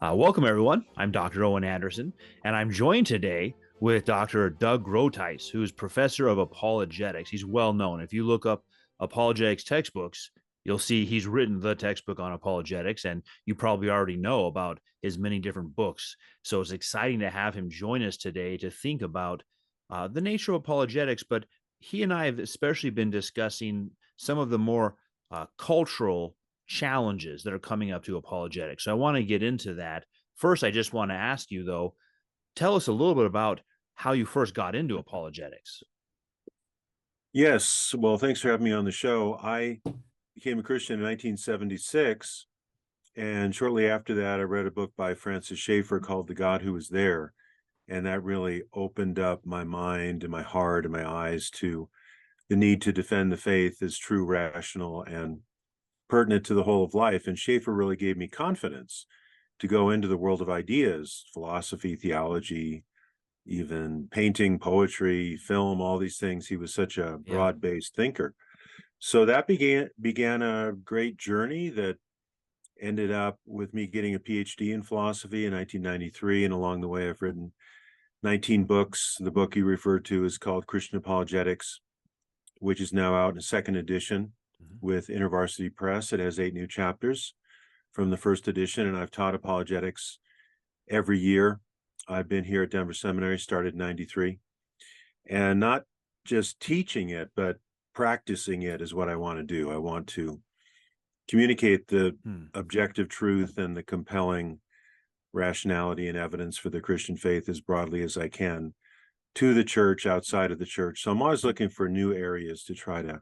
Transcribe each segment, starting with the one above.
Welcome, everyone. I'm Dr. Owen Anderson, and I'm joined today with Dr. Doug Groothuis, who's professor of apologetics. He's well known. If you look up apologetics textbooks, you'll see he's written the textbook on apologetics, and you probably already know about his many different books. So it's exciting to have him join us today to think about the nature of apologetics. But he and I have especially been discussing some of the more cultural challenges that are coming up to apologetics. So I want to get into that. First, I just want to ask you, though, tell us a little bit about how you first got into apologetics. Yes. Well, thanks for having me on the show. I became a Christian in 1976. And shortly after that, I read a book by Francis Schaeffer called The God Who Was There. And that really opened up my mind and my heart and my eyes to the need to defend the faith as true, rational, and pertinent to the whole of life. And Schaeffer really gave me confidence to go into the world of ideas, philosophy, theology, even painting, poetry, film, all these things. He was such a Yeah. broad-based thinker. So that began a great journey that ended up with me getting a PhD in philosophy in 1993. And along the way, I've written 19 books. The book you referred to is called Christian Apologetics, which is now out in a second edition with InterVarsity Press. It has 8 new chapters from the first edition, and I've taught apologetics every year. I've been here at Denver Seminary, started in 93, and not just teaching it, but practicing it is what I want to do. I want to communicate the objective truth and the compelling rationality and evidence for the Christian faith as broadly as I can to the church, outside of the church. So I'm always looking for new areas to try to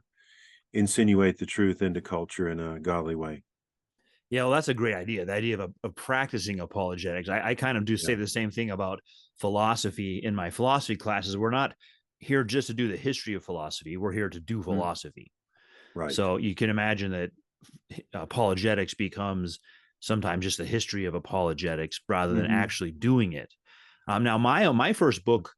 insinuate the truth into culture in a godly way. Yeah, well, that's a great idea. The idea of practicing apologetics. I kind of do say Yeah. the same thing about philosophy in my philosophy classes. We're not here just to do the history of philosophy. We're here to do Mm, philosophy. right. So you can imagine that apologetics becomes sometimes just the history of apologetics rather than Hmm. actually doing it. Now, my first book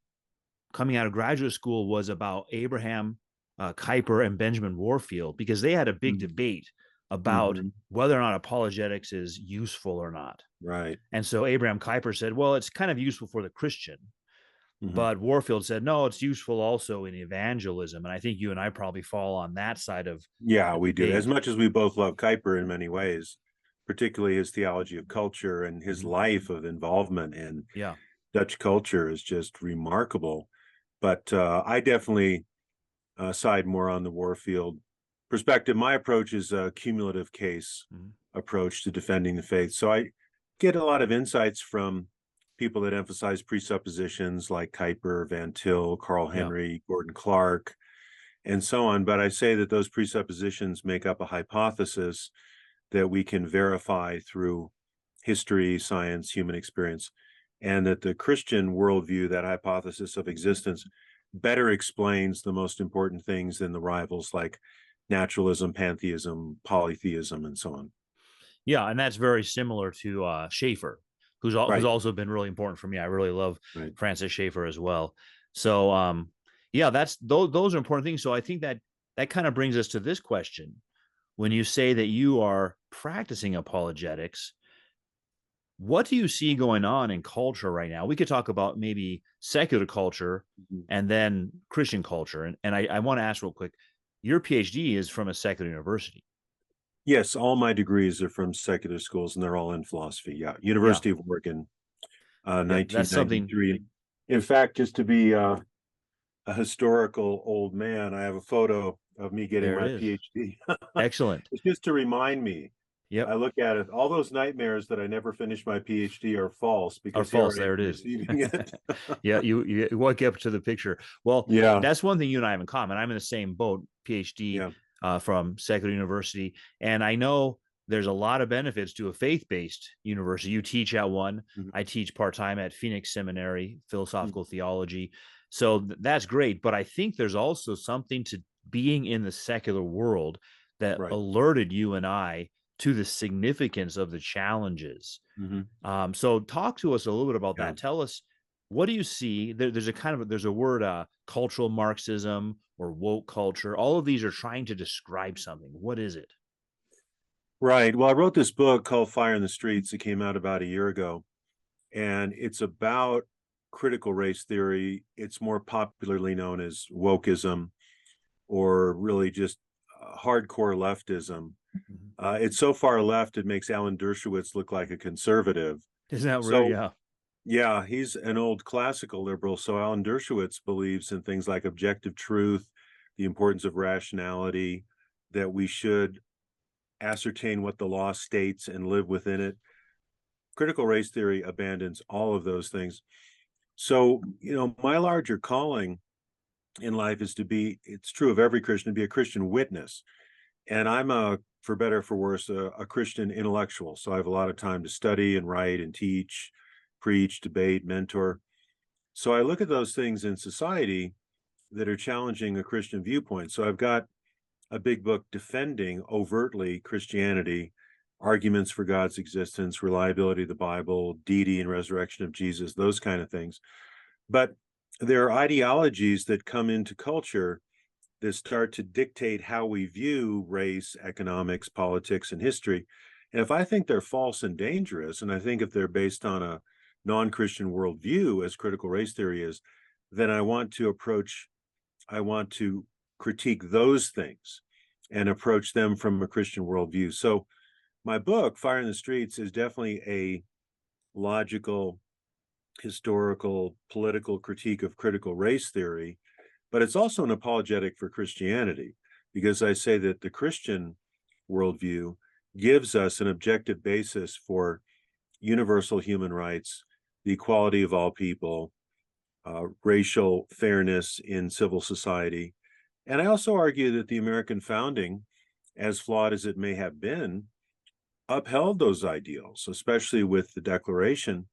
coming out of graduate school was about Abraham Kuyper and Benjamin Warfield because they had a big debate about Mm-hmm. whether or not apologetics is useful or not. Right. And so Abraham Kuyper said, well, it's kind of useful for the Christian. Hmm. But Warfield said, no, it's useful also in evangelism. And I think you and I probably fall on that side of Yeah, the we do. As debate. much as we both love Kuyper in many ways, particularly his theology of culture and his Mm-hmm. life of involvement in Yeah. Dutch culture is just remarkable. But I definitely side more on the Warfield perspective. My approach is a cumulative case Mm-hmm. approach to defending the faith. So I get a lot of insights from people that emphasize presuppositions like Kuyper, Van Til, Carl Yeah. Henry, Gordon Clark, and so on. But I say that those presuppositions make up a hypothesis that we can verify through history, science, human experience, and that the Christian worldview, that hypothesis of existence, better explains the most important things than the rivals like naturalism, pantheism, polytheism, and so on. Yeah, and that's very similar to Schaeffer, who's Right, also been really important for me. I really love right. Francis Schaeffer as well. So yeah, that's those are important things. So I think that that kind of brings us to this question. When you say that you are practicing apologetics, what do you see going on in culture right now? We could talk about maybe secular culture Mhm. and then Christian culture. And I want to ask real quick, your PhD is from a secular university. Yes, all my degrees are from secular schools, and they're all in philosophy. Yeah, Yeah. University of Oregon, Yeah. That's something. 1993. In fact, just to be a historical old man, I have a photo of me getting There it my is. PhD. Excellent. It's just to remind me. I Yep. look at it, all those nightmares that I never finished my PhD are false Or because here false. I am There it is. receiving it. Yeah, you walk up to the picture. Well, Yeah, that's one thing you and I have in common. I'm in the same boat, PhD yeah. from secular university, and I know there's a lot of benefits to a faith-based university. You teach at one. Mhm, I teach part-time at Phoenix Seminary, philosophical mhm. theology. So that's great. But I think there's also something to being in the secular world that Right. alerted you and I to the significance of the challenges. Hmm. So talk to us a little bit about Yeah. that. Tell us, what do you see? There's a kind of there's a word, cultural Marxism or woke culture. All of these are trying to describe something. What is it? Right. Well, I wrote this book called Fire in the Streets. It came out about a year ago, and it's about critical race theory. It's more popularly known as wokeism, or really just hardcore leftism. Mhm. It's so far left, it makes Alan Dershowitz look like a conservative. Isn't that weird? So, Yeah. yeah, he's an old classical liberal. So, Alan Dershowitz believes in things like objective truth, the importance of rationality, that we should ascertain what the law states and live within it. Critical race theory abandons all of those things. So, my larger calling in life is to be, it's true of every Christian, to be a Christian witness. And I'm for better or for worse, a Christian intellectual. So I have a lot of time to study and write and teach, preach, debate, mentor. So I look at those things in society that are challenging a Christian viewpoint. So I've got a big book defending overtly Christianity, arguments for God's existence, reliability of the Bible, deity and resurrection of Jesus, those kind of things. But there are ideologies that come into culture that start to dictate how we view race, economics, politics, and history. And if I think they're false and dangerous, and I think if they're based on a non-Christian worldview, as critical race theory is, then I want to critique those things and approach them from a Christian worldview. So my book, Fire in the Streets, is definitely a logical, historical, political critique of critical race theory, but it's also an apologetic for Christianity, because I say that the Christian worldview gives us an objective basis for universal human rights, the equality of all people, racial fairness in civil society. And I also argue that the American founding, as flawed as it may have been, upheld those ideals, especially with the Declaration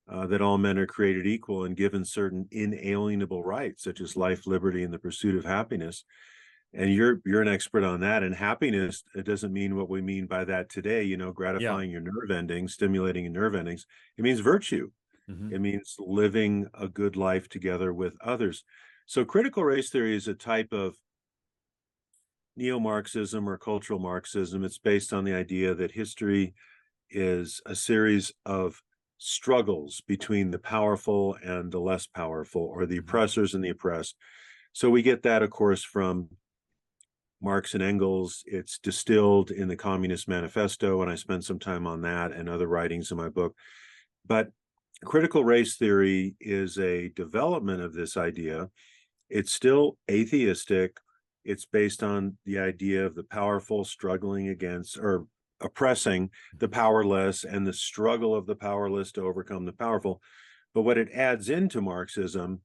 that all men are created equal and given certain inalienable rights, such as life, liberty, and the pursuit of happiness. And you're an expert on that. And happiness, it doesn't mean what we mean by that today, Yeah. gratifying your nerve endings, stimulating your nerve endings. It means virtue. Hmm. It means living a good life together with others. So critical race theory is a type of neo-Marxism or cultural Marxism. It's based on the idea that history is a series of struggles between the powerful and the less powerful, or the Hmm. oppressors and the oppressed. So we get that, of course, from Marx and Engels. It's distilled in the Communist Manifesto, and I spend some time on that and other writings in my book. But critical race theory is a development of this idea. It's still atheistic. It's based on the idea of the powerful struggling against, or oppressing, the powerless, and the struggle of the powerless to overcome the powerful. But what it adds into Marxism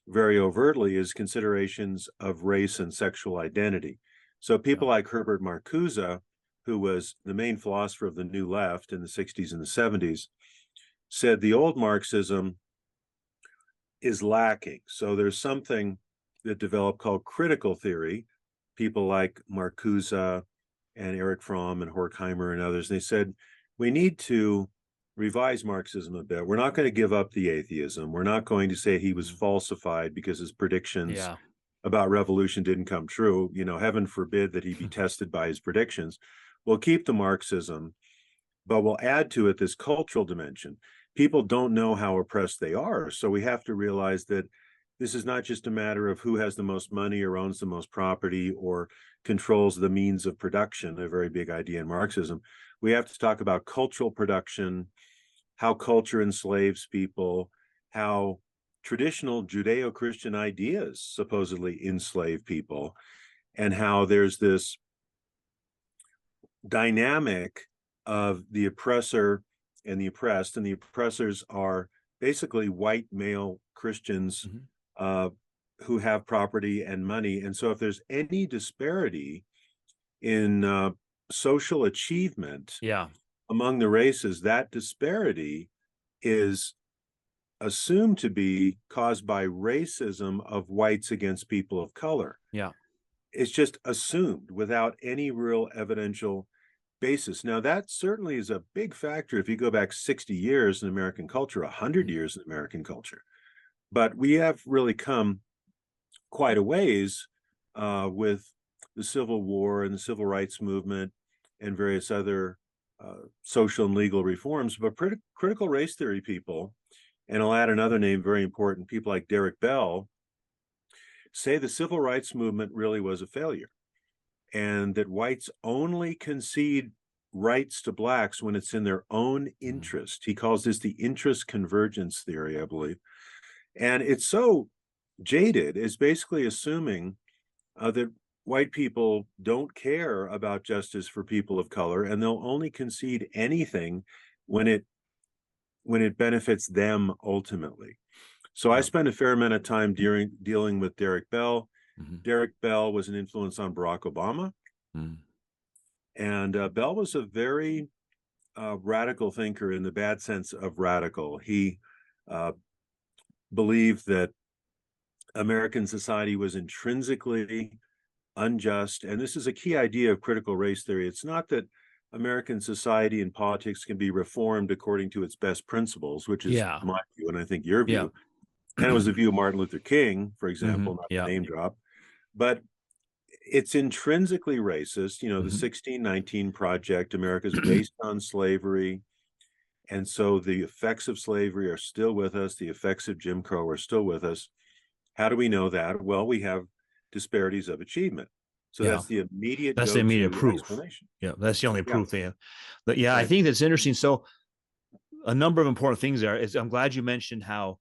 very overtly is considerations of race and sexual identity. So Yeah. people like Herbert Marcuse, who was the main philosopher of the New Left in the 60s and the 70s, said the old Marxism is lacking. So there's something that developed called critical theory. People like Marcuse and Eric Fromm and Horkheimer and others, they said, we need to revise Marxism a bit. We're not going to give up the atheism. We're not going to say he was falsified because his predictions Yeah. about revolution didn't come true. Heaven forbid that he be tested by his predictions. We'll keep the Marxism, but we'll add to it this cultural dimension. People don't know how oppressed they are. So we have to realize that this is not just a matter of who has the most money or owns the most property or controls the means of production, a very big idea in Marxism. We have to talk about cultural production, how culture enslaves people, how traditional Judeo-Christian ideas supposedly enslave people, and how there's this dynamic of the oppressor and the oppressed, and the oppressors are basically white male Christians Hmm. uh, who have property and money. And so if there's any disparity in social achievement Yeah. among the races, that disparity is assumed to be caused by racism of whites against people of color. Yeah. It's just assumed without any real evidential basis. Now, that certainly is a big factor if you go back 60 years in American culture, 100 Mhm. years in American culture. But we have really come quite a ways with the Civil War and the Civil Rights movement and various other social and legal reforms. But critical race theory people, and I'll add another name, very important, people like Derek Bell, say the civil rights movement really was a failure, and that whites only concede rights to blacks when it's in their own interest. He calls this the interest convergence theory, I believe. And it's so jaded, it's basically assuming that white people don't care about justice for people of color, and they'll only concede anything when it benefits them ultimately. So I spent a fair amount of time dealing with Derek Bell. Derek Bell was an influence on Barack Obama. And Bell was a very radical thinker in the bad sense of radical. He believed that American society was intrinsically unjust. And this is a key idea of critical race theory. It's not that American society and politics can be reformed according to its best principles, which is my view, and I think your view. And it was the view of Martin Luther King, for example, not the name drop. But it's intrinsically racist. You know, the 1619 Project, America's based on slavery. And so the effects of slavery are still with us. The effects of Jim Crow are still with us. How do we know that? Well, we have disparities of achievement. So that's the immediate proof. Explanation. Yeah, that's the only proof they have. But I think that's interesting. So a number of important things there is, I'm glad you mentioned how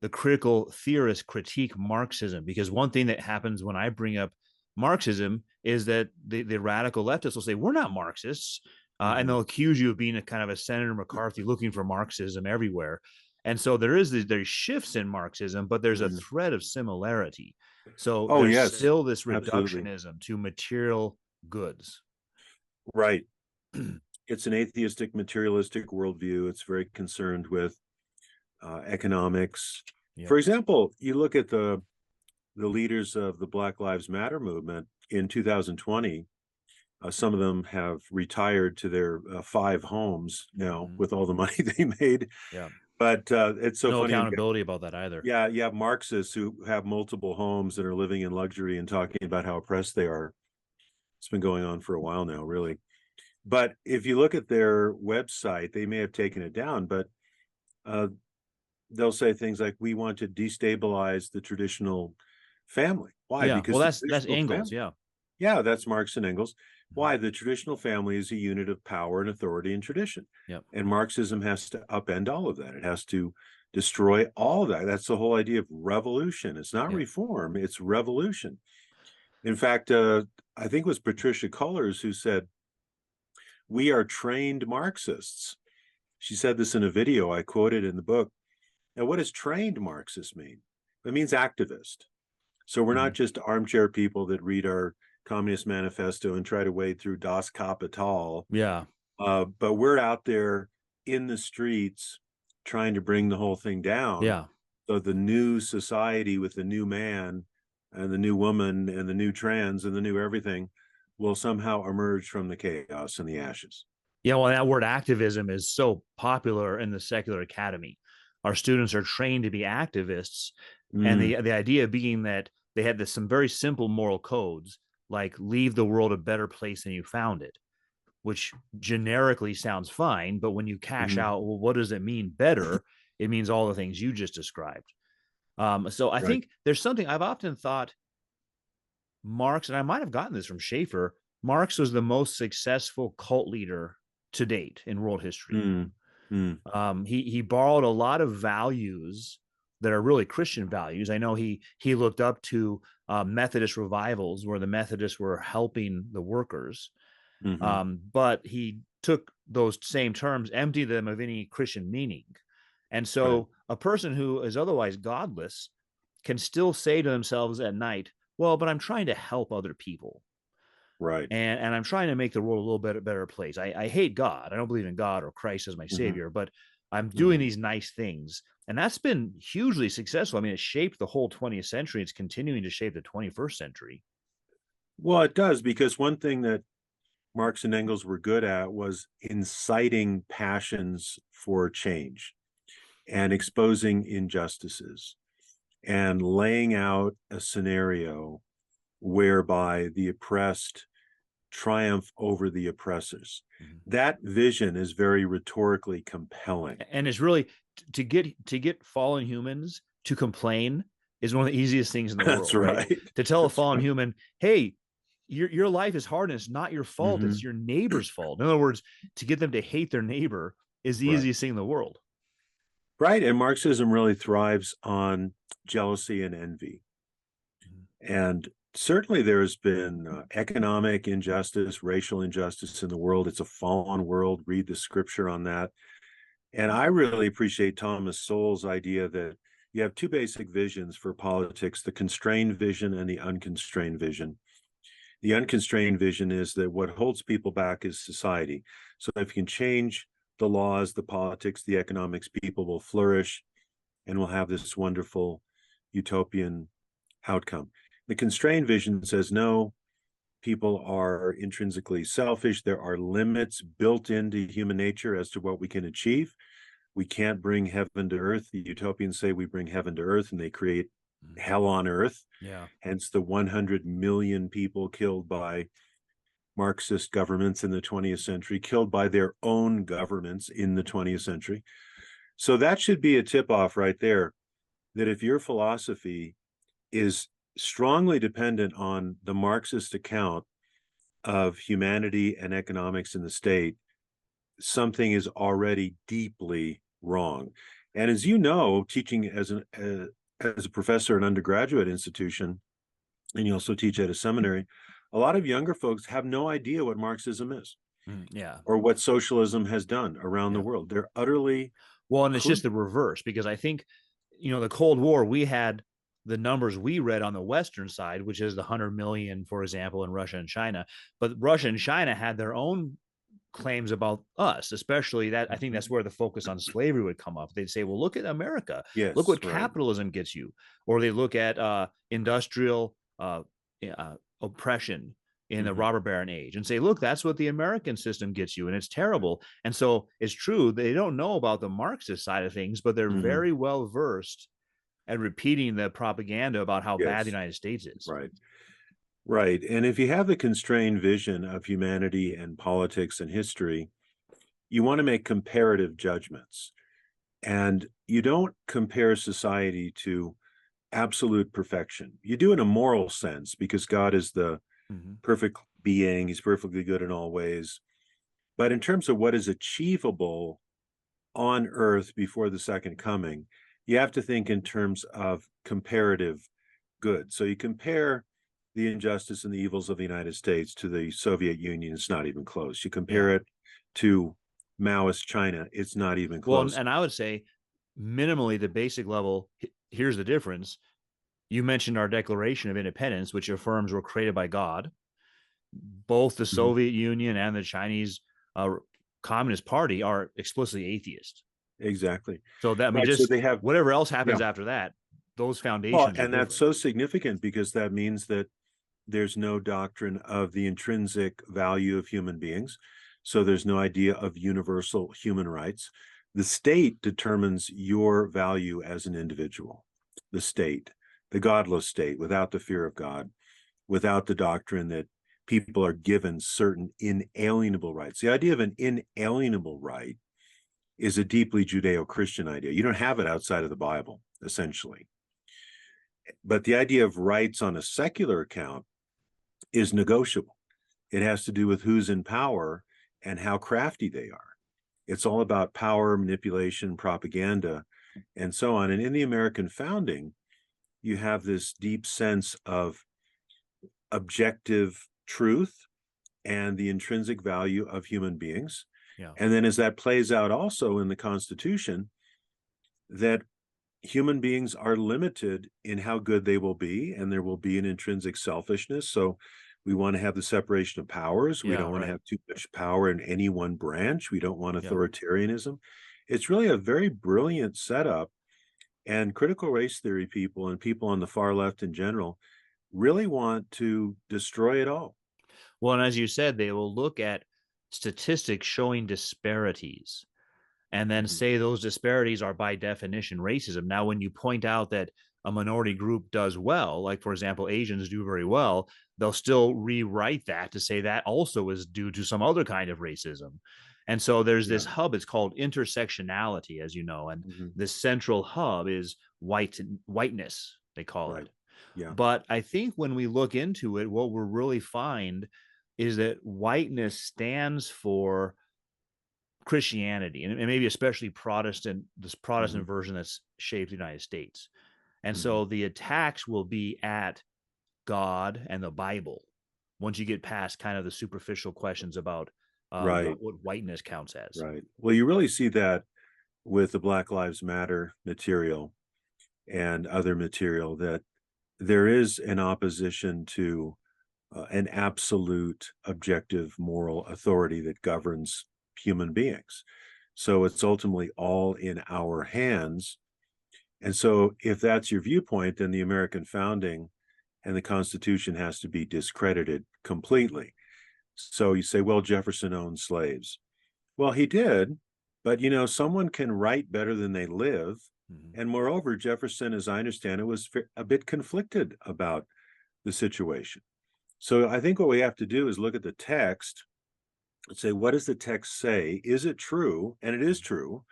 the critical theorists critique Marxism, because one thing that happens when I bring up Marxism is that the radical leftists will say, we're not Marxists. And they'll accuse you of being a kind of a Senator McCarthy looking for Marxism everywhere. And so there's shifts in Marxism, but there's a thread of similarity. So there's still this reductionism to material goods. Right. It's an atheistic, materialistic worldview. It's very concerned with economics. For example, you look at the leaders of the Black Lives Matter movement in 2020. Some of them have retired to their 5 homes now with all the money they made. But it's so funny. No accountability about that either. Yeah, you have Marxists who have multiple homes and are living in luxury and talking about how oppressed they are. It's been going on for a while now, really. But if you look at their website, they may have taken it down, but they'll say things like, we want to destabilize the traditional family. Why? Yeah, Because well, that's Engels. Yeah, that's Marx and Engels. Why? The traditional family is a unit of power and authority and tradition. And Marxism has to upend all of that. It has to destroy all of that. That's the whole idea of revolution. It's not reform, it's revolution. In fact, I think it was Patricia Cullors who said, we are trained Marxists. She said this in a video I quoted in the book. Now, what does trained Marxist mean? It means activist. So we're not just armchair people that read our Communist Manifesto and try to wade through Das Kapital. But we're out there in the streets trying to bring the whole thing down. So the new society with the new man and the new woman and the new trans and the new everything will somehow emerge from the chaos and the ashes. Yeah, well, that word activism is so popular in the secular academy. Our students are trained to be activists. And the idea being that they had some very simple moral codes, like leave the world a better place than you found it, which generically sounds fine. But when you cash out, well, what does it mean better? It means all the things you just described. So I think there's something I've often thought Marx, and I might have gotten this from Schaeffer, Marx was the most successful cult leader to date in world history. He borrowed a lot of values that are really Christian values. I know he looked up to Methodist revivals where the Methodists were helping the workers. But he took those same terms, emptied them of any Christian meaning. And so a person who is otherwise godless can still say to themselves at night, well, but I'm trying to help other people. And I'm trying to make the world a little bit better place. I hate God. I don't believe in God or Christ as my savior, but I'm doing these nice things. And that's been hugely successful. I mean, it shaped the whole 20th century. It's continuing to shape the 21st century. Well, it does, because one thing that Marx and Engels were good at was inciting passions for change and exposing injustices and laying out a scenario whereby the oppressed triumph over the oppressors. Mm-hmm. That vision is very rhetorically compelling. And it's really to get fallen humans to complain is one of the easiest things in the That's world, right? right. To tell a That's fallen right. human, hey, your life is hard and it's not your fault, Mm-hmm. it's your neighbor's fault. In other words, to get them to hate their neighbor is the Right. easiest thing in the world. Right. And Marxism really thrives on jealousy and envy. And certainly there has been economic injustice, racial injustice in the world. It's a fallen world. Read the scripture on that. And I really appreciate Thomas Sowell's idea that you have two basic visions for politics, the constrained vision and the unconstrained vision. The unconstrained vision is that what holds people back is society. So if you can change the laws, the politics, the economics, people will flourish and we'll have this wonderful utopian outcome. The constrained vision says, no, people are intrinsically selfish. There are limits built into human nature as to what we can achieve. We can't bring heaven to earth. The utopians say we bring heaven to earth, and they create hell on earth. Yeah. Hence the 100 million people killed by Marxist governments in the 20th century, killed by their own governments in the 20th century. So that should be a tip-off right there, that if your philosophy is strongly dependent on the Marxist account of humanity and economics in the state, something is already deeply wrong. And as you know, teaching as a professor at an undergraduate institution, and you also teach at a seminary, a lot of younger folks have no idea what Marxism is. Yeah. Or what socialism has done around the Yeah. world. They're utterly well, and it's just the reverse, because I think, the Cold War, we had the numbers we read on the Western side, which is the 100 million, for example, in Russia and China. But Russia and China had their own claims about us, especially that. I think that's where the focus on slavery would come up. They'd say, well, look at America. Look yes, what right. capitalism gets you. Or they look at industrial oppression in the robber baron age and say, look, that's what the American system gets you, and it's terrible. And so it's true, they don't know about the Marxist side of things, but they're very well versed at repeating the propaganda about how bad the Yes, United States is. right. Right. And if you have the constrained vision of humanity and politics and history, you want to make comparative judgments. And you don't compare society to absolute perfection. You do in a moral sense, because God is the perfect being. He's perfectly good in all ways. But in terms of what is achievable on earth before the second coming, you have to think in terms of comparative good. So you compare the injustice and the evils of the United States to the Soviet Union, it's not even close. You compare it to Maoist China, it's not even close. Well, and I would say minimally the basic level, here's the difference. You mentioned our Declaration of Independence, which affirms we're created by God. Both the Soviet Union and the Chinese Communist Party are explicitly atheist. Exactly. So that, I mean, Right, so just they have, whatever else happens after that, those well, foundations are and that's different. so significant because that means that there's no doctrine of the intrinsic value of human beings. So there's no idea of universal human rights. The state determines your value as an individual. The state, the godless state, without the fear of God, without the doctrine that people are given certain inalienable rights. The idea of an inalienable right is a deeply Judeo-Christian idea. You don't have it outside of the Bible, essentially. But the idea of rights on a secular account is negotiable. It has to do with who's in power and how crafty they are. It's all about power, manipulation, propaganda, and so on. And in the American founding, you have this deep sense of objective truth and the intrinsic value of human beings. Yeah. And then as that plays out also in the Constitution, that human beings are limited in how good they will be, and there will be an intrinsic selfishness. So we want to have the separation of powers. We don't want to have too much power in any one branch. We don't want authoritarianism. It's really a very brilliant setup. And critical race theory people and people on the far left in general really want to destroy it all. Well, and as you said, they will look at statistics showing disparities and then say those disparities are by definition racism. Now, when you point out that a minority group does well, like, for example, Asians do very well, they'll still rewrite that to say that also is due to some other kind of racism. And so there's this Yeah. hub, it's called intersectionality, as you know, and Hmm. this central hub is whiteness, they call Right. it. Yeah. But I think when we look into it, what we'll really find is that whiteness stands for Christianity, and maybe especially this Hmm. Protestant version that's shaped the United States. And Hmm. so the attacks will be at God and the Bible once you get past kind of the superficial questions about Right. what whiteness counts as. Right. Well, you really see that with the Black Lives Matter material and other material, that there is an opposition to an absolute objective moral authority that governs human beings. So it's ultimately all in our hands. And so, if that's your viewpoint, then the American founding and the Constitution has to be discredited completely. So you say, well, Jefferson owned slaves. Well, he did, but someone can write better than they live. Mm-hmm. And moreover, Jefferson, as I understand it, was a bit conflicted about the situation. So I think what we have to do is look at the text and say, what does the text say? Is it true? And it is true.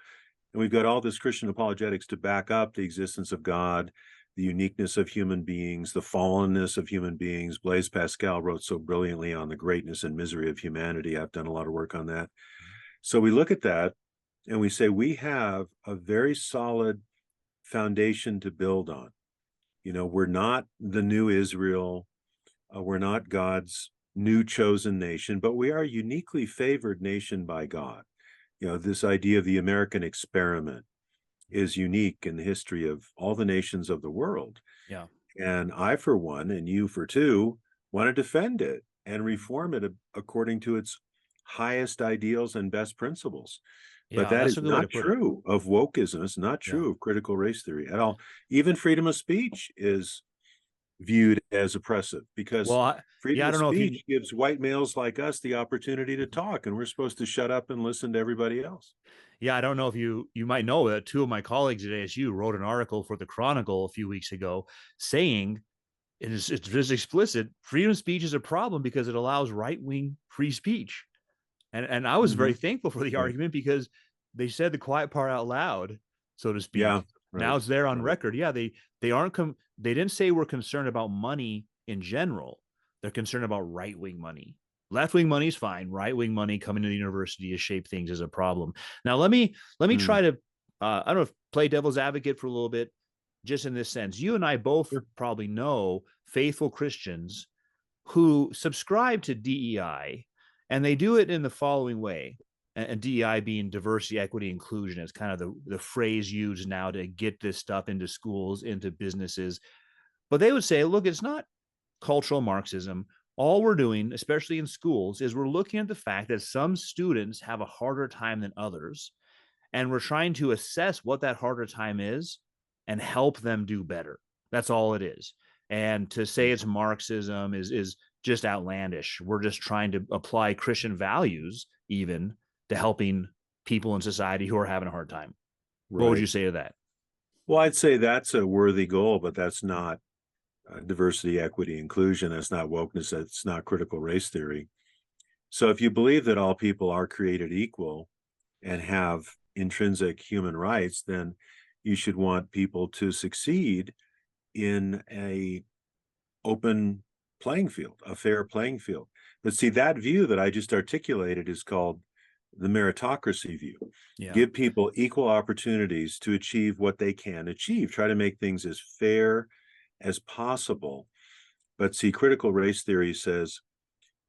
And we've got all this Christian apologetics to back up the existence of God, the uniqueness of human beings, the fallenness of human beings. Blaise Pascal wrote so brilliantly on the greatness and misery of humanity. I've done a lot of work on that. So we look at that and we say we have a very solid foundation to build on. We're not the new Israel. We're not God's new chosen nation, but we are a uniquely favored nation by God. This idea of the American experiment is unique in the history of all the nations of the world. Yeah. And I, for one, and you, for two, want to defend it and reform it according to its highest ideals and best principles. But Yeah, that that's is a good way to not put it. true of wokeism. It's not Yeah. true of critical race theory at all. Even freedom of speech is viewed as oppressive because Well, freedom I of don't know if you speech gives white males like us the opportunity to talk, and we're supposed to shut up and listen to everybody else. Yeah, I don't know if you might know that two of my colleagues at ASU wrote an article for the Chronicle a few weeks ago saying it's just explicit. Freedom of speech is a problem because it allows right wing free speech, and I was Mm-hmm. very thankful for the Right. argument because they said the quiet part out loud, so to Yeah. speak. Now Right. it's there on Right. record. Yeah, they aren't they didn't say we're concerned about money in general. They're concerned about right wing money. Left wing money is fine. Right wing money coming to the university to shape things is a problem. Now let me Mm. try to I don't know if play devil's advocate for a little bit, just in this sense. You and I both Sure. probably know faithful Christians who subscribe to DEI, and they do it in the following way. And DEI being diversity, equity, inclusion is kind of the phrase used now to get this stuff into schools, into businesses. But they would say, look, it's not cultural Marxism. All we're doing, especially in schools, is we're looking at the fact that some students have a harder time than others. And we're trying to assess what that harder time is and help them do better. That's all it is. And to say Mm. it's Marxism is just outlandish. We're just trying to apply Christian values even to helping people in society who are having a hard time. What would Right. you say to that? Well, I'd say that's a worthy goal, but that's not diversity, equity, inclusion. That's not wokeness. That's not critical race theory. So if you believe that all people are created equal and have intrinsic human rights, then you should want people to succeed in a open playing field, a fair playing field. But see, that view that I just articulated is called the meritocracy view. Yeah. Give people equal opportunities to achieve what they can achieve. Try to make things as fair as possible. But see, critical race theory says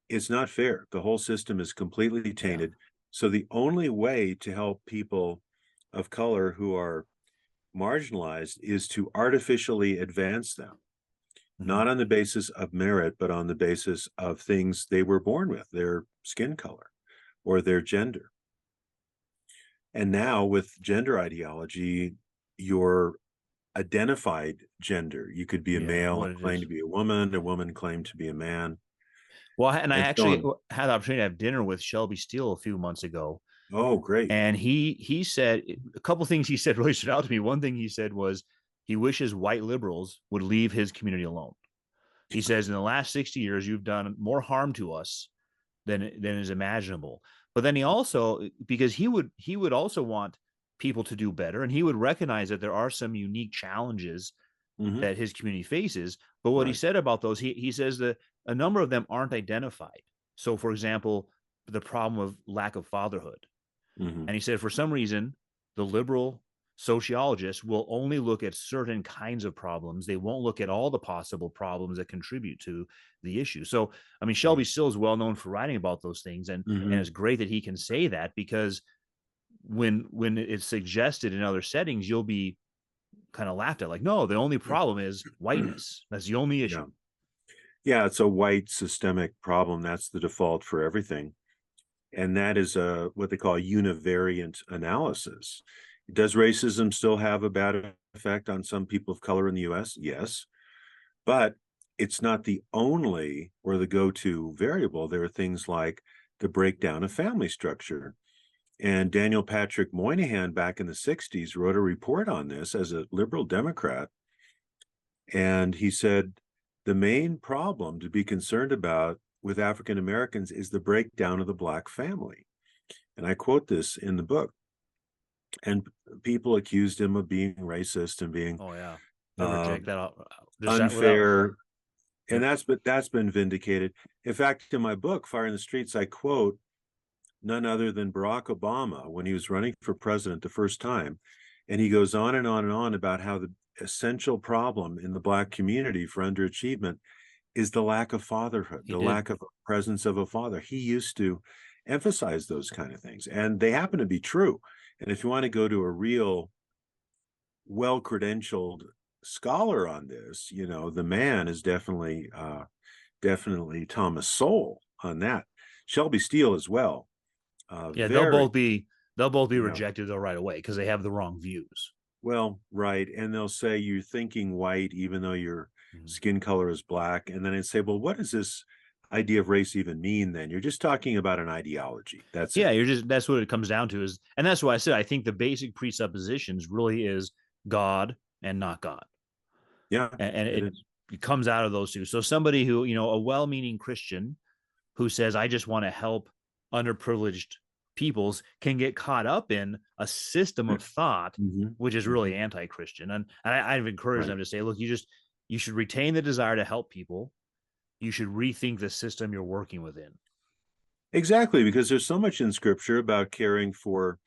it's not fair. The whole system is completely Yeah. tainted. So the only way to help people of color who are marginalized is to artificially advance them, Mm-hmm. not on the basis of merit, but on the basis of things they were born with, their skin color or their gender. And now with gender ideology, your identified gender, you could be a Yeah. male What and it claim is. to be a woman claim to be a man, Well, and I and so actually on. had the opportunity to have dinner with Shelby Steele a few months ago. Oh, great. And he said a couple of things he said really stood out to me. One thing he said was he wishes white liberals would leave his community alone. He says, in the last 60 years, you've done more harm to us than is imaginable. But then he also, because he would also want people to do better, and he would recognize that there are some unique challenges Mm-hmm. that his community faces. But what he Right. said about those, he says that a number of them aren't identified. So, for example, the problem of lack of fatherhood. Mm-hmm. And he said, for some reason, the liberal sociologists will only look at certain kinds of problems. They won't look at all the possible problems that contribute to the issue. So, I mean, Shelby Right. Still is well known for writing about those things, and Mm-hmm. it's great that he can say that, because when it's suggested in other settings, you'll be kind of laughed at, like, no, the only problem is whiteness. That's the only issue. Yeah. Yeah, it's a white systemic problem. That's the default for everything. And that is what they call a univariant analysis. Does racism still have a bad effect on some people of color in the US? Yes. But it's not the only or the go-to variable. There are things like the breakdown of family structure. And Daniel Patrick Moynihan back in the 60s wrote a report on this as a liberal Democrat. And he said the main problem to be concerned about with African Americans is the breakdown of the Black family. And I quote this in the book. And people accused him of being racist and being Oh yeah, they reject that just that without. unfair. And Yep. that's been vindicated. In fact, in my book, Fire in the Streets, I quote none other than Barack Obama when he was running for president the first time. And he goes on and on and on about how the essential problem in the Black community for underachievement is the lack of fatherhood, He the did. lack of presence of a father. He used to emphasize those kind of things, and they happen to be true. And if you want to go to a real well-credentialed scholar on this, the man is definitely Thomas Sowell on that. Shelby Steele as well. Yeah, Very, they'll both be yeah. rejected though right away because they have the wrong views. Well, right. And they'll say you're thinking white, even though your Mhm. skin color is black. And then I'd say, well, what does this idea of race even mean then? You're just talking about an ideology. That's Yeah, it. that's what it comes down to, is, and that's why I said I think the basic presuppositions really is God and not God. Yeah, And it is. it comes out of those two. So somebody who, a well-meaning Christian who says, I just want to help underprivileged peoples, can get caught up in a system of thought Mm-hmm. which is Mm-hmm. really anti-Christian. And I've encouraged Right. them to say, look, you should retain the desire to help people. You should rethink the system you're working within. Exactly, because there's so much in scripture about caring for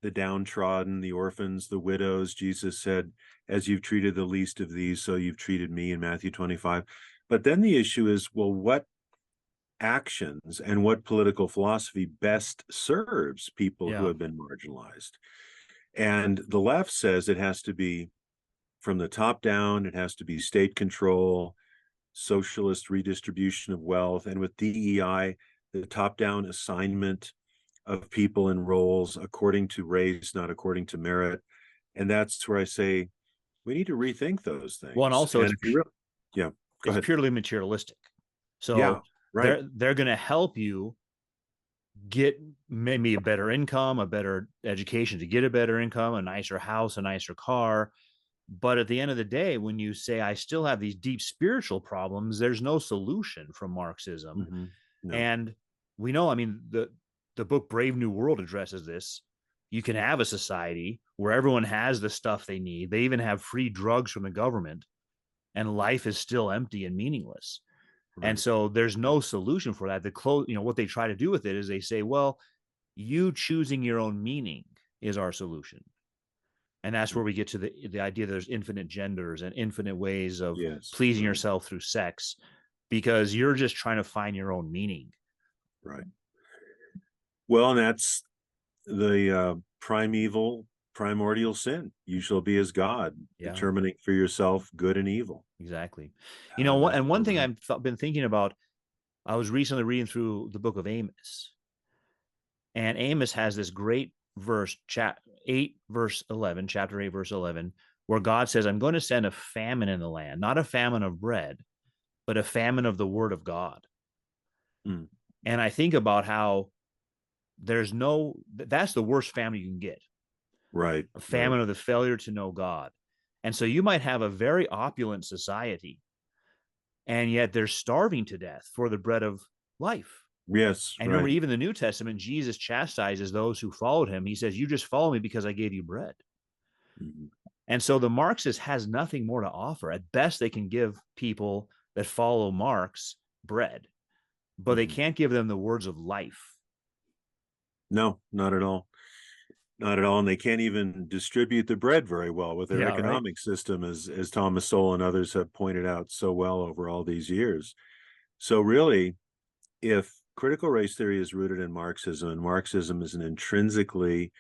the downtrodden, the orphans, the widows. Jesus said, as you've treated the least of these, so you've treated me in Matthew 25. But then the issue is, well, what actions and what political philosophy best serves people who Yeah. have been marginalized? And the left says it has to be from the top down, it has to be state control, socialist redistribution of wealth, and with DEI, the top down assignment of people in roles according to race, not according to merit. And that's where I say we need to rethink those Well, and things. also And if you really, yeah, go it's ahead. purely materialistic. Yeah, So right. they're going to help you get maybe a better income, a better education to get a better income, a nicer house, a nicer car. But at the end of the day, when you say, I still have these deep spiritual problems, there's no solution from Marxism. Mm-hmm. No, And we know, I mean, the book Brave New World addresses this. You can have a society where everyone has the stuff they need. They even have free drugs from the government, and life is still empty and meaningless. And right. so there's Right. no solution for that. What they try to do with it is they say, well, you choosing your own meaning is our solution. And that's where we get to the idea that there's infinite genders and infinite ways of Yes, pleasing right, yourself through sex, because you're just trying to find your own meaning. right. Well, and that's the primeval, primordial sin. You shall be as God, Yeah, determining for yourself good and evil. exactly. That's And one where thing we're at. I've been thinking about, I was recently reading through the book of Amos, and Amos has this great verse, chapter 8, verse 11, where God says, I'm going to send a famine in the land, not a famine of bread, but a famine of the word of God. Mm, And I think about how that's the worst famine you can get, right, a right. famine of the failure to know God. And so you might have a very opulent society, and yet they're starving to death for the bread of life. Yes, And remember, right. even in the New Testament, Jesus chastises those who followed him. He says, "You just follow me because I gave you bread." Mhm. And so the Marxist has nothing more to offer. At best, they can give people that follow Marx bread, but they Mhm. can't give them the words of life. No, not at all. Not at all. And they can't even distribute the bread very well with their Yeah, right. economic system, as Thomas Sowell and others have pointed out so well over all these years. So really, if critical race theory is rooted in Marxism, and Marxism is an intrinsically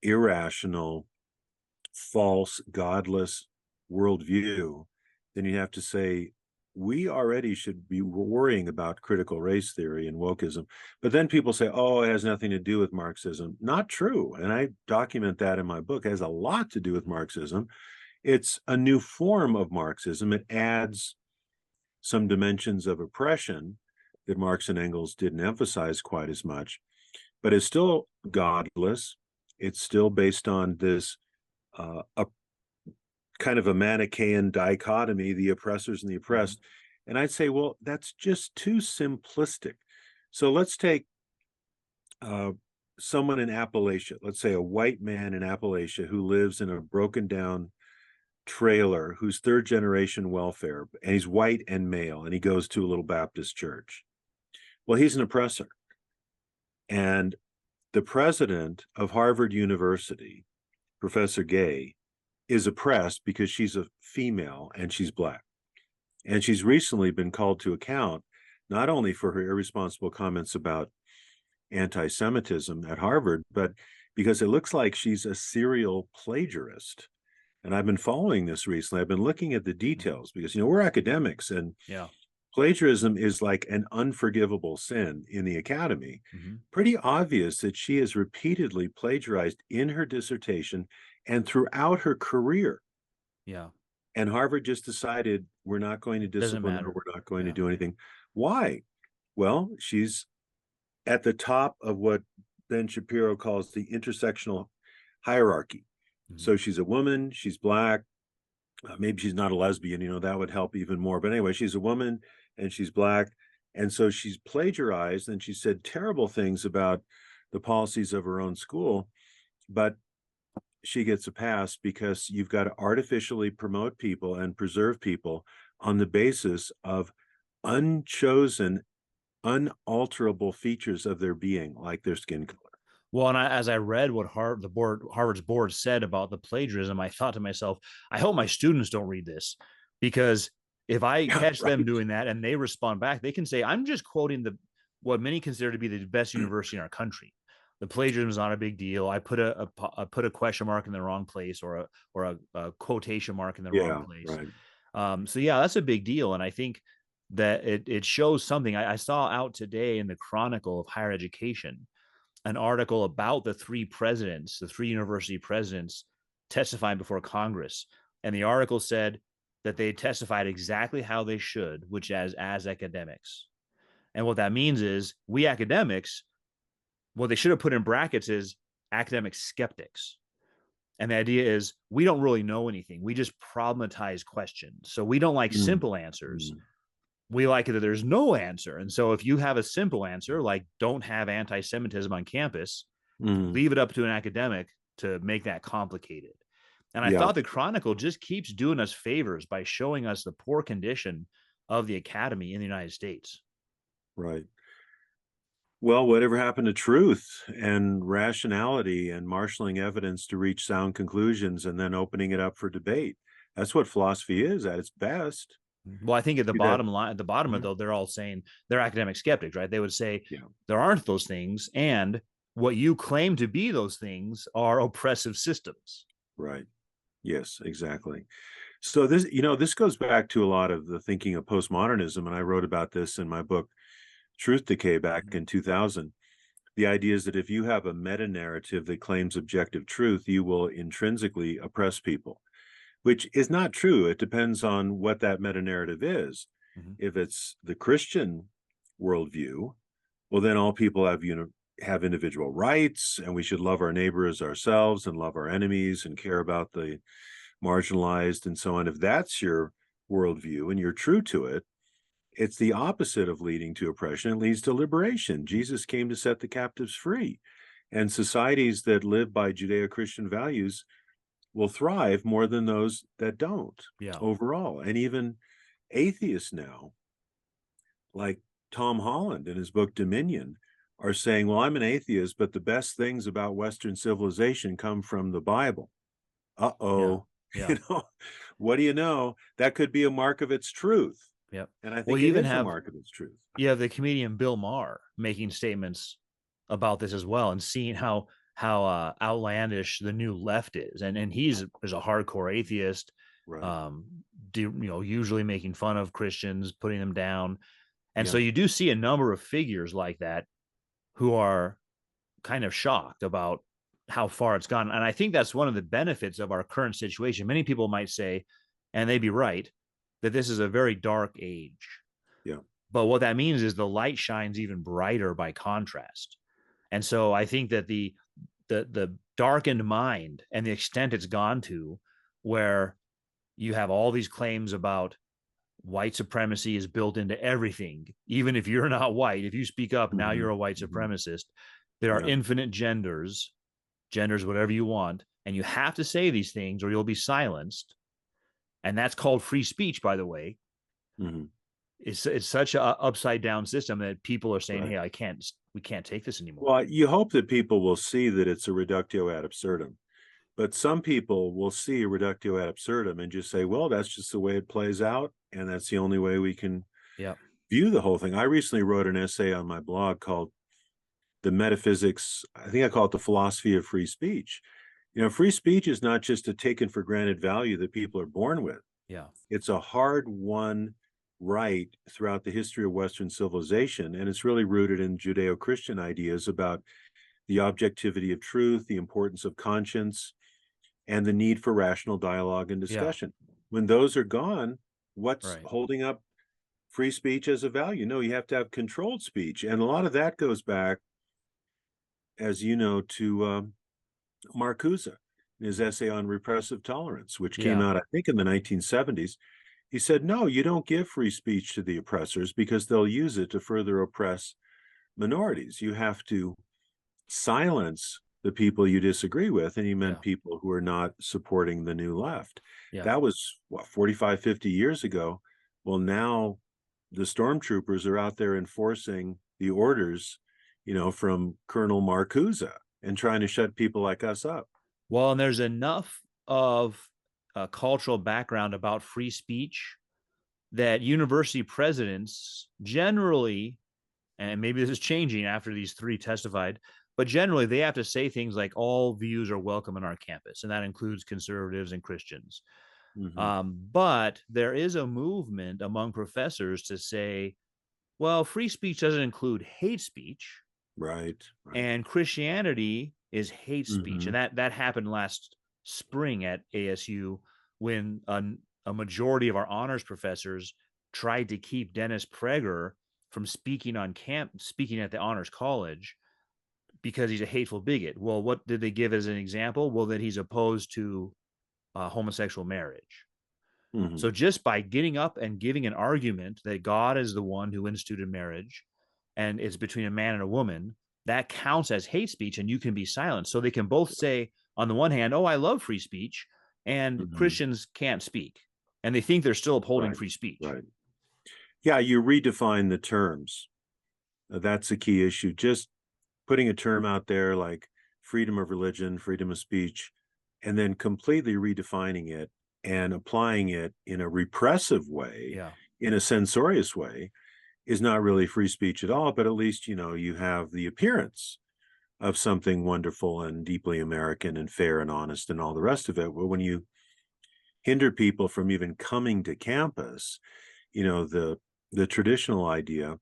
irrational, false, godless worldview, then you have to say, we already should be worrying about critical race theory and wokeism. But then people say, oh, it has nothing to do with Marxism. Not true. And I document that in my book. It has a lot to do with Marxism. It's a new form of Marxism. It adds some dimensions of oppression that Marx and Engels didn't emphasize quite as much, but it's still godless. It's still based on this a kind of a Manichaean dichotomy, the oppressors and the oppressed. And I'd say, well, that's just too simplistic. So let's take uh, someone in Appalachia, let's say a white man in Appalachia who lives in a broken down trailer, who's third generation welfare, and he's white and male, and he goes to a little Baptist church. Well, he's an oppressor. And the president of Harvard University, Professor Gay, is oppressed because she's a female and she's Black. And she's recently been called to account, not only for her irresponsible comments about anti-Semitism at Harvard, but because it looks like she's a serial plagiarist. And I've been following this recently. I've been looking at the details because, we're academics, and Yeah. plagiarism is like an unforgivable sin in the academy. Mm-hmm. Pretty obvious that she has repeatedly plagiarized in her dissertation and throughout her career. Yeah. And Harvard just decided, we're not going to Doesn't discipline her. matter. We're not going to Yeah. do anything. Why? Well, she's at the top of what Ben Shapiro calls the intersectional hierarchy. Mm-hmm. So she's a woman, she's Black, maybe she's not a lesbian, that would help even more. But anyway, she's a woman and she's Black. And so she's plagiarized and she said terrible things about the policies of her own school. But she gets a pass because you've got to artificially promote people and preserve people on the basis of unchosen, unalterable features of their being, like their skin color. Well, and as I read what Harvard's board said about the plagiarism, I thought to myself, I hope my students don't read this, because if I Yeah, catch them right. doing that and they respond back, they can say, I'm just quoting what many consider to be the best university in our country. The plagiarism is not a big deal. I put a question mark in the wrong place, or a quotation mark in the wrong Yeah, place. right. So yeah, that's a big deal, and I think that it shows something. I saw out today in the Chronicle of Higher Education an article about the three university presidents testifying before Congress. And the article said that they testified exactly how they should, which as academics. And what that means is we academics, what they should have put in brackets is academic skeptics. And the idea is we don't really know anything. We just problematize questions. So we don't like Mm. simple answers. Mm. We like it that there's no answer. And so if you have a simple answer, like don't have anti-Semitism on campus, Mm. leave it up to an academic to make that complicated. And I Yeah, thought the Chronicle just keeps doing us favors by showing us the poor condition of the academy in the United States. right. Well, whatever happened to truth and rationality and marshaling evidence to reach sound conclusions and then opening it up for debate? That's what philosophy is at its best. Well, I think at the See that? bottom line, at the bottom of it, though, they're all saying they're academic skeptics, right? They would say Yeah, there aren't those things, and what you claim to be those things are oppressive systems. right. Yes, exactly. So this goes back to a lot of the thinking of postmodernism, and I wrote about this in my book, Truth Decay, back in 2000. The idea is that if you have a meta narrative that claims objective truth, you will intrinsically oppress people, which is not true. It depends on what that meta narrative is. Mm-hmm. If it's the Christian worldview, well, then all people have individual rights, and we should love our neighbor as ourselves and love our enemies and care about the marginalized and so on. If that's your worldview and you're true to it, it's the opposite of leading to oppression. It leads to liberation. Jesus came to set the captives free. And societies that live by Judeo-Christian values will thrive more than those that don't Yeah. overall. And even atheists now, like Tom Holland in his book Dominion, are saying, well, I'm an atheist, but the best things about Western civilization come from the Bible. Uh-oh. Yeah. You know, what do you know? That could be a mark of its truth. Yep. And I Well, think you it even is a have mark of its truth. the comedian Bill Maher making statements about this as well, and seeing how outlandish the new left is, and he's is a hardcore atheist, Right. usually making fun of Christians, putting them down, and so Yeah. you do see a number of figures like that who are kind of shocked about how far it's gone. And I think that's one of the benefits of our current situation. Many people might say, and they'd be right, that this is a very dark age. Yeah. But what that means is the light shines even brighter by contrast. And so I think that the darkened mind and the extent it's gone to, where you have all these claims about white supremacy is built into everything, even if you're not white. If you speak up, now Mm-hmm. you're a white supremacist. There are infinite genders, whatever you want, and you have to say these things or you'll be silenced. And that's called free speech, by the way. Mm-hmm. It's such a upside down system that people are saying, Right. hey, we can't take this anymore. Well, you hope that people will see that it's a reductio ad absurdum, but some people will see a reductio ad absurdum and just say, well, that's just the way it plays out, and that's the only way we can view the whole thing. I recently wrote an essay on my blog called The Metaphysics, I think I call it The Philosophy of Free Speech. You know, free speech is not just a taken for granted value that people are born with. Yeah. It's a hard-won right throughout the history of Western civilization, and it's really rooted in Judeo-Christian ideas about the objectivity of truth, the importance of conscience, and the need for rational dialogue and discussion. When those are gone, what's holding up free speech as a value? No, you have to have controlled speech. And a lot of that goes back, as you know, to Marcuse, in his essay on repressive tolerance, which came out, I think, in the 1970s. He said, no, you don't give free speech to the oppressors because they'll use it to further oppress minorities. You have to silence the people you disagree with. And he meant people who are not supporting the new left. That was, what, 45, 50 years ago. Well, now the stormtroopers are out there enforcing the orders, you know, from Colonel Marcuse and trying to shut people like us up. Well, and there's enough of a cultural background about free speech that university presidents generally, and maybe this is changing after these three testified, but generally they have to say things like all views are welcome on our campus, and that includes conservatives and Christians. But there is a movement among professors to say, well, free speech doesn't include hate speech. Right. And Christianity is hate speech. And that happened last spring at ASU when a majority of our honors professors tried to keep Dennis Prager from speaking at the honors college because he's a hateful bigot. Well, what did they give as an example? Well, that he's opposed to homosexual marriage. So just by getting up and giving an argument that God is the one who instituted marriage and it's between a man and a woman, that counts as hate speech and you can be silent. So they can both say, on the one hand, oh, I love free speech, and Christians can't speak. And they think they're still upholding free speech. Right. Yeah, you redefine the terms. That's a key issue. Just putting a term out there like freedom of religion, freedom of speech, and then completely redefining it and applying it in a repressive way, in a censorious way, is not really free speech at all. But at least, you know, you have the appearance of something wonderful and deeply American and fair and honest and all the rest of it. Well, when you hinder people from even coming to campus, you know, the traditional idea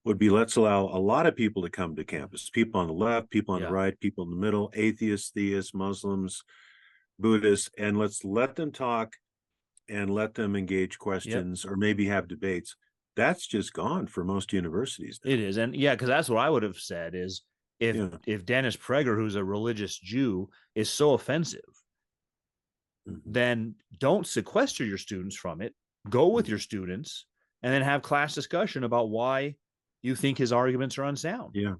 would be, let's allow a lot of people to come to campus, people on the left, people on the right, people in the middle, atheists, theists, Muslims, Buddhists, and let's let them talk and let them engage questions or maybe have debates. That's just gone for most universities now. It is. And because that's what I would have said is if Dennis Prager, who's a religious Jew, is so offensive, then don't sequester your students from it. Go with your students and then have class discussion about why you think his arguments are unsound. Yeah,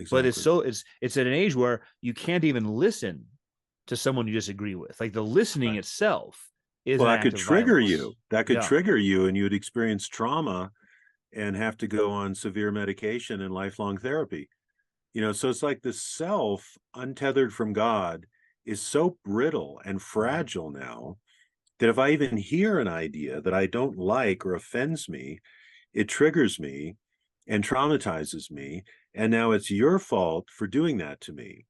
But exactly. it's at an age where you can't even listen to someone you disagree with. Like the listening Right. itself is Well, an that act could of trigger violence. you. That could Yeah. trigger you, and you'd experience trauma and have to go on severe medication and lifelong therapy. So it's like the self, untethered from God, is so brittle and fragile now that if I even hear an idea that I don't like or offends me, it triggers me and traumatizes me. And now it's your fault for doing that to me.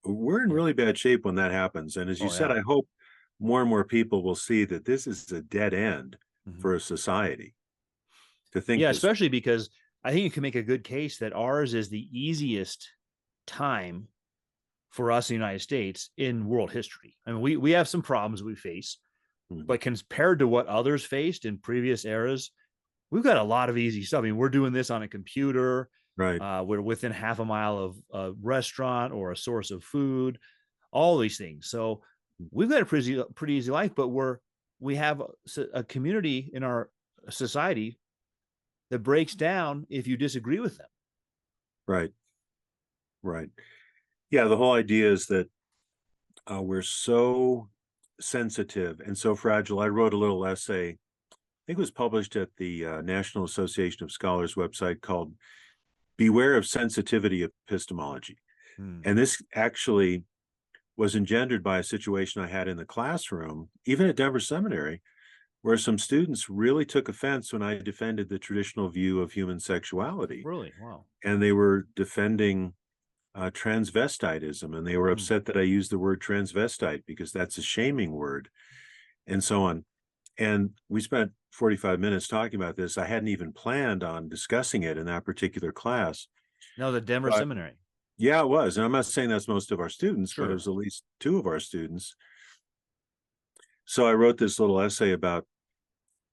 We're in Yeah. really bad shape when that happens. And as you Oh said, yeah. I hope more and more people will see that this is a dead end Mhm. for a society to think Yeah, this way. especially because I think you can make a good case that ours is the easiest time for us in the United States in world history. I mean, we have some problems we face, Mhm. but compared to what others faced in previous eras, we've got a lot of easy stuff. I mean, we're doing this on a computer. Right. We're within half a mile of a restaurant or a source of food, all these things. So we've got a pretty easy life, but we have a community in our society that breaks down if you disagree with them. Right. Right. Yeah. The whole idea is that we're so sensitive and so fragile. I wrote a little essay, I think it was published at the National Association of Scholars website called Beware of Sensitivity Epistemology. Hmm. And this actually was engendered by a situation I had in the classroom, even at Denver Seminary, where some students really took offense when I defended the traditional view of human sexuality. Really? Wow. And they were defending transvestitism, and they were Hmm. upset that I used the word transvestite because that's a shaming word, and so on. And we spent 45 minutes talking about this. I hadn't even planned on discussing it in that particular class. No, the Denver But Seminary. yeah, it was. And I'm not saying that's most of our students, but it Sure. was at least two of our students. So I wrote this little essay about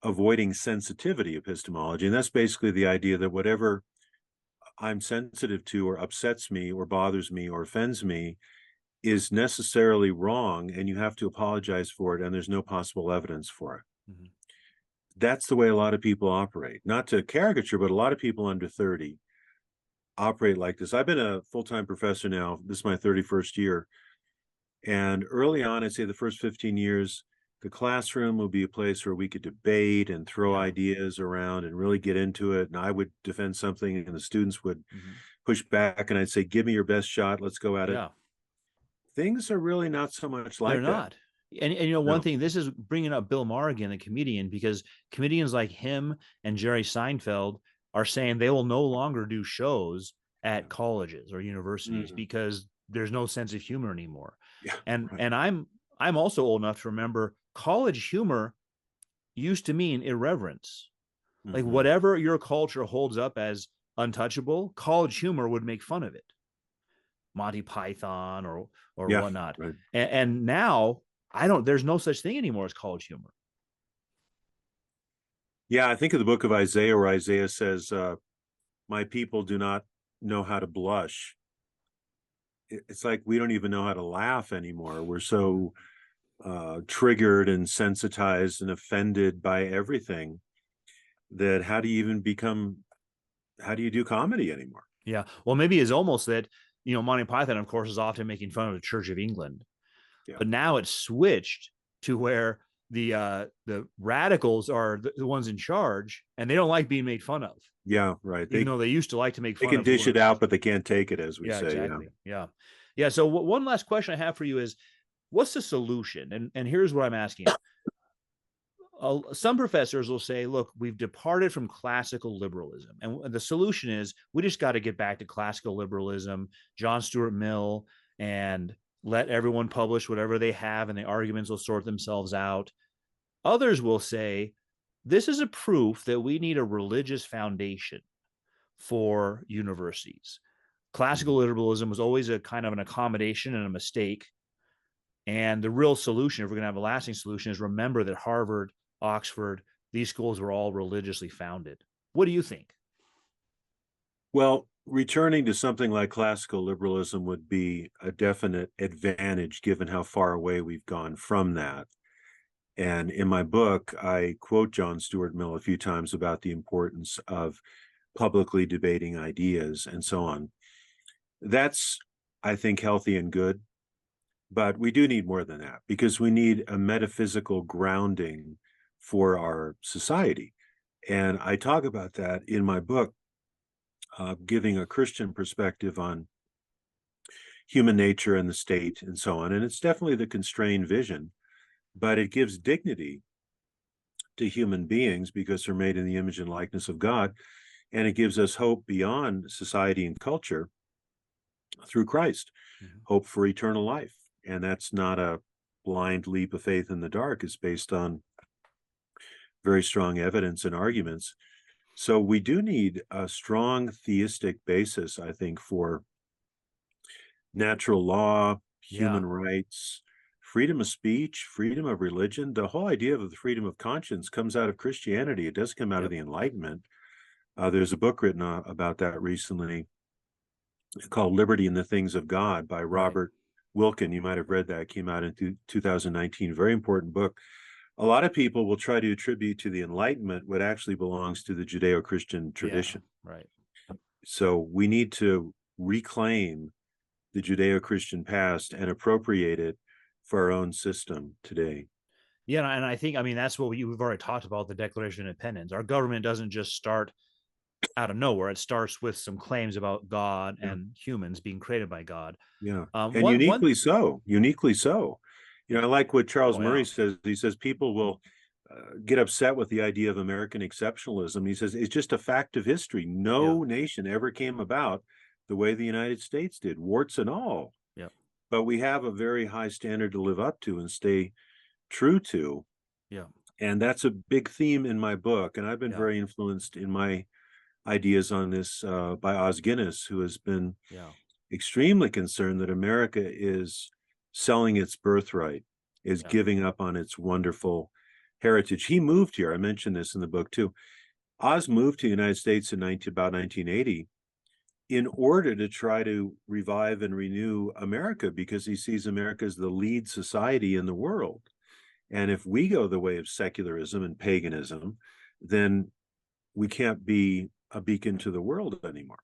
avoiding sensitivity epistemology. And that's basically the idea that whatever I'm sensitive to or upsets me or bothers me or offends me is necessarily wrong, and you have to apologize for it, and there's no possible evidence for it. Mm-hmm. That's the way a lot of people operate. Not to caricature, but a lot of people under 30 operate like this. I've been a full-time professor now. This is my 31st year. And early on, I'd say the first 15 years, the classroom would be a place where we could debate and throw Yeah. ideas around and really get into it. And I would defend something, and the students would Mm-hmm. push back, and I'd say, give me your best shot. Let's go at it. Yeah. Things are really not so much They're like that. not. And one No. thing, this is bringing up Bill Maher again, the comedian, because comedians like him and Jerry Seinfeld are saying they will no longer do shows Yeah. at colleges or universities Mhm. because there's no sense of humor anymore. Yeah. And Right. and I'm also old enough to remember college humor used to mean irreverence. Like Mhm. whatever your culture holds up as untouchable, college humor would make fun of it. Monty Python or Yeah. whatnot. Right. And now I don't. There's no such thing anymore as college humor. Yeah. I think of the book of Isaiah, where Isaiah says, my people do not know how to blush. It's like we don't even know how to laugh anymore. We're so triggered and sensitized and offended by everything that how do you do comedy anymore? Yeah. Well, maybe it's almost that Monty Python, of course, is often making fun of the Church of England, Yeah. but now it's switched to where the radicals are the ones in charge, and they don't like being made fun of, Yeah. Right. even though they used to like to make They fun can of who dish are. it out, but they can't take it, as we Yeah, say. Yeah. exactly. Yeah. Yeah. So one last question I have for you is, what's the solution? And here's what I'm asking. Some professors will say, look, we've departed from classical liberalism. And the solution is we just got to get back to classical liberalism, John Stuart Mill, and let everyone publish whatever they have, and the arguments will sort themselves out. Others will say, this is a proof that we need a religious foundation for universities. Classical liberalism was always a kind of an accommodation and a mistake. And the real solution, if we're going to have a lasting solution, is remember that Harvard, Oxford, these schools were all religiously founded. What do you think? Well, returning to something like classical liberalism would be a definite advantage given how far away we've gone from that. And in my book, I quote John Stuart Mill a few times about the importance of publicly debating ideas and so on. That's, I think, healthy and good. But we do need more than that, because we need a metaphysical grounding for our society. And I talk about that in my book, giving a Christian perspective on human nature and the state and so on. And it's definitely the constrained vision, but it gives dignity to human beings because they're made in the image and likeness of God. And it gives us hope beyond society and culture through Christ, hope for eternal life. And that's not a blind leap of faith in the dark. It's based on very strong evidence and arguments. So we do need a strong theistic basis, I think, for natural law, Yeah. human rights, freedom of speech, freedom of religion. The whole idea of the freedom of conscience comes out of Christianity. It does come out of Yep. the Enlightenment. There's a book written about that recently called Liberty and the Things of God by Right. Robert Wilkin. You might have read that. It came out in 2019. Very important book. A lot of people will try to attribute to the Enlightenment what actually belongs to the Judeo-Christian Yeah. tradition. Right. So we need to reclaim the Judeo-Christian past and appropriate it for our own system today. Yeah, and I think, I mean, that's what we've already talked about, the Declaration of Independence. Our government doesn't just start out of nowhere. It starts with some claims about God Yeah, and humans being created by God. yeah, Um, and one one uniquely so. Uniquely so. You know, I like what Charles Oh yeah. Murray says. He says people will get upset with the idea of American exceptionalism. He says it's just a fact of history. Yeah. No nation ever came about the way the United States did, warts and all. Yeah. But we have a very high standard to live up to and stay true to. Yeah. And that's a big theme in my book. And I've been Yeah. very influenced in my ideas on this by Os Guinness, who has been Yeah. extremely concerned that America is selling its birthright, is Yeah. giving up on its wonderful heritage. He moved here. I mentioned this in the book too. Oz moved to the United States in about 1980 in order to try to revive and renew America, because he sees America as the lead society in the world. And if we go the way of secularism and paganism, then we can't be a beacon to the world anymore.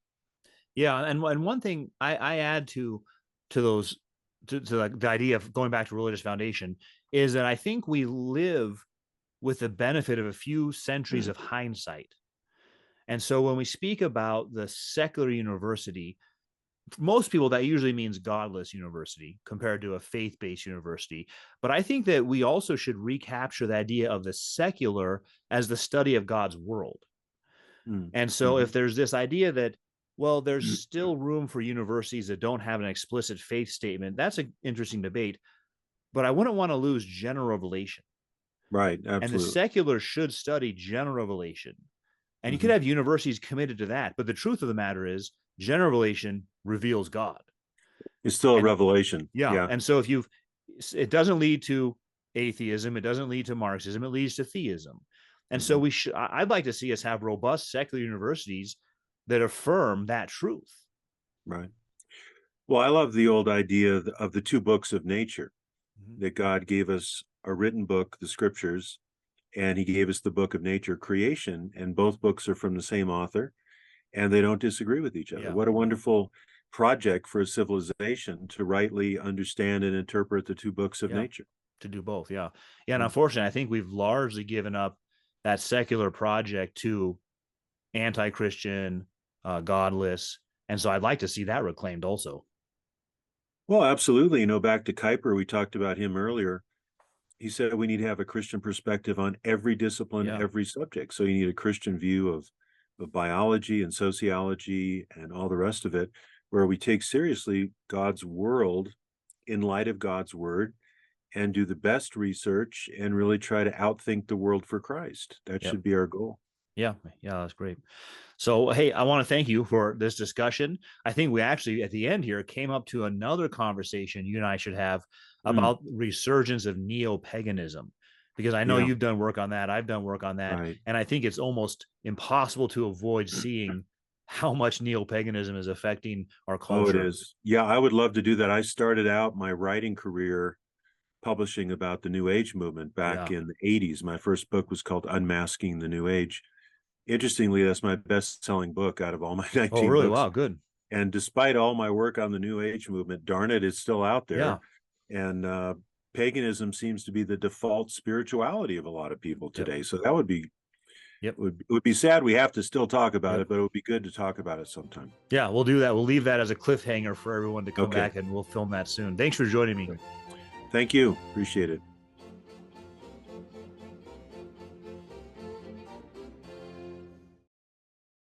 Yeah. And one thing I add to those to like the idea of going back to religious foundation is that I think we live with the benefit of a few centuries of hindsight. And so when we speak about the secular university, for most people that usually means godless university compared to a faith-based university. But I think that we also should recapture the idea of the secular as the study of God's world. And so if Mm-hmm. there's this idea that, well, there's still room for universities that don't have an explicit faith statement, that's an interesting debate. But I wouldn't want to lose general revelation. Right, And the absolutely. secular should study general revelation. And you could Mm-hmm. have universities committed to that. But the truth of the matter is, general revelation reveals God. It's still a And revelation. yeah. Yeah. And so if you've, it doesn't lead to atheism, it doesn't lead to Marxism, it leads to theism. And so Mm-hmm. I'd like to see us have robust secular universities that affirm that truth. Right. Well, I love the old idea of the two books of nature, Mm-hmm. that God gave us a written book, the scriptures, and he gave us the book of nature, creation, and both books are from the same author, and they don't disagree with each other. Yeah. What a wonderful project for a civilization to rightly understand and interpret the two books of Yeah. nature. To do both. Yeah. Yeah. And Yeah. unfortunately, I think we've largely given up that secular project to anti Christian, godless. And so I'd like to see that reclaimed also. Well, absolutely. You know, back to Kuyper, we talked about him earlier. He said we need to have a Christian perspective on every discipline, Yeah. every subject. So you need a Christian view of biology and sociology and all the rest of it, where we take seriously God's world in light of God's word and do the best research and really try to outthink the world for Christ. That Yep. should be our goal. Yeah. Yeah. That's great. So, hey, I want to thank you for this discussion. I think we actually, at the end here, came up to another conversation you and I should have Mm, about resurgence of neo-paganism, because I know yeah, you've done work on that. I've done work on that. right. And I think it's almost impossible to avoid seeing how much neo-paganism is affecting our Oh, it culture. is. Yeah, I would love to do that. I started out my writing career publishing about the New Age movement back in the 80s. My first book was called Unmasking the New Age. Interestingly, that's my best-selling book out of all my 19 Oh, really? books. Wow, good. And despite all my work on the New Age movement, darn it, it's still out there. Yeah. And paganism seems to be the default spirituality of a lot of people today. Yep. So that would be, Yep. it would be sad. We have to still talk about Yep. it, but it would be good to talk about it sometime. Yeah, we'll do that. We'll leave that as a cliffhanger for everyone to come Okay. back, and we'll film that soon. Thanks for joining me. Thank you. Appreciate it.